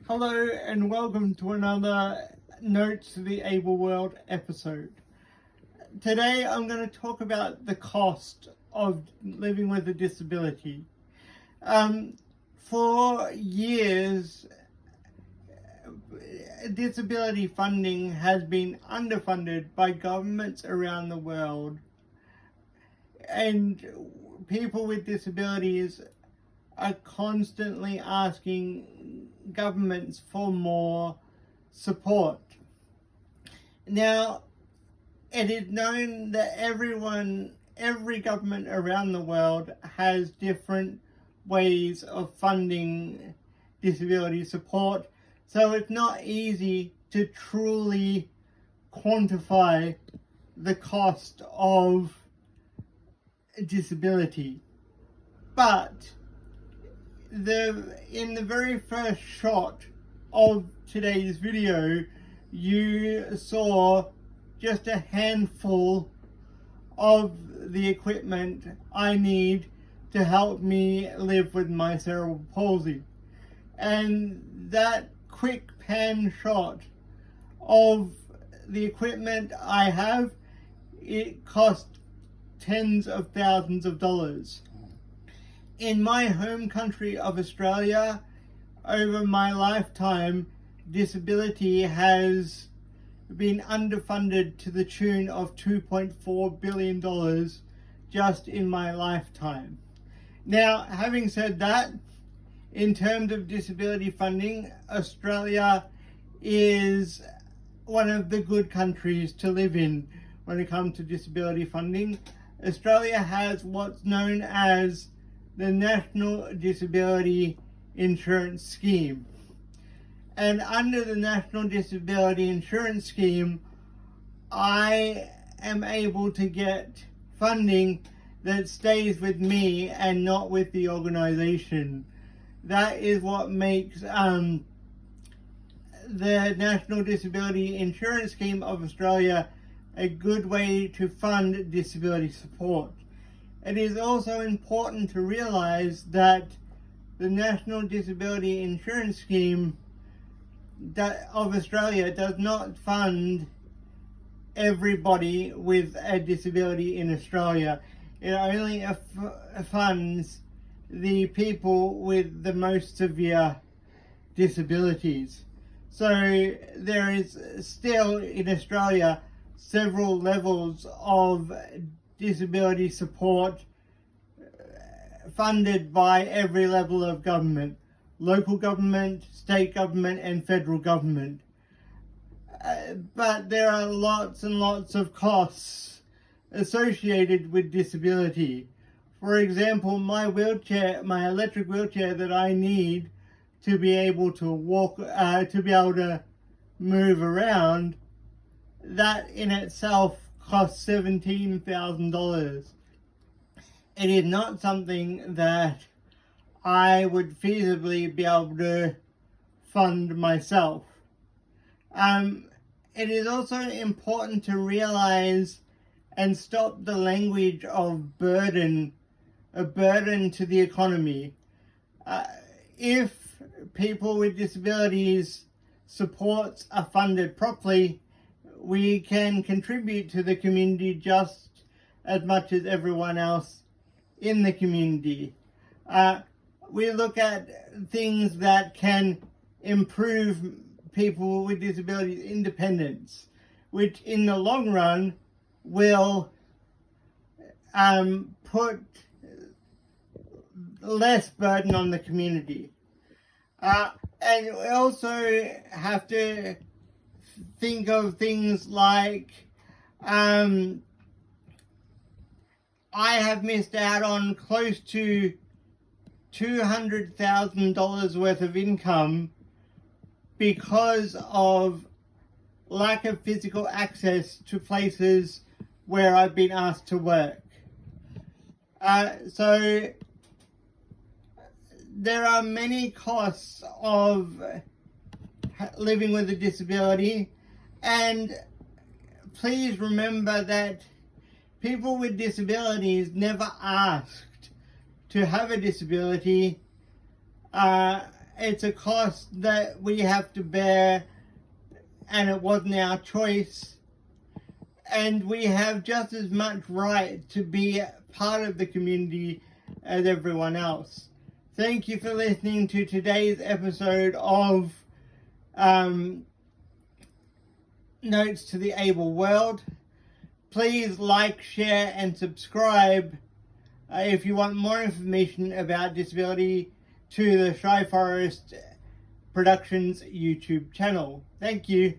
Hello and welcome to another Notes to the Able World episode. Today I'm going to talk about the cost of living with a disability. For years, disability funding has been underfunded by governments around the world, and people with disabilities are constantly asking governments for more support. Now, it is known that every government around the world has different ways of funding disability support, so it's not easy to truly quantify the cost of disability. But in the very first shot of today's video, you saw just a handful of the equipment I need to help me live with my cerebral palsy. And that quick pan shot of the equipment I have, it cost tens of thousands of dollars. In my home country of Australia, over my lifetime, disability has been underfunded to the tune of $2.4 billion just in my lifetime. Now, having said that, in terms of disability funding, Australia is one of the good countries to live in when it comes to disability funding. Australia has what's known as the National Disability Insurance Scheme. And under the National Disability Insurance Scheme, I am able to get funding that stays with me and not with the organization. That is what makes the National Disability Insurance Scheme of Australia a good way to fund disability support. It is also important to realize that the National Disability Insurance Scheme of Australia does not fund everybody with a disability in Australia. It only funds the people with the most severe disabilities. So there is still in Australia several levels of disability support funded by every level of government: local government, state government, and federal government. But there are lots and lots of costs associated with disability. For example, my electric wheelchair that I need to be able to walk, to be able to move around, that in itself costs $17,000. It is not something that I would feasibly be able to fund myself. It is also important to realize and stop the language of burden, a burden to the economy. If people with disabilities supports are funded properly, we can contribute to the community just as much as everyone else in the community. We look at things that can improve people with disabilities' independence, which in the long run will put less burden on the community. And we also have to think of things like I have missed out on close to $200,000 worth of income because of lack of physical access to places where I've been asked to work. So there are many costs of living with a disability, and please remember that people with disabilities never asked to have a disability, it's a cost that we have to bear, and it wasn't our choice. And we have just as much right to be part of the community as everyone else. Thank you for listening to today's episode of Notes to the Able World. Please like, share, and subscribe if you want more information about disability to the Shy Forest Productions YouTube channel. Thank you.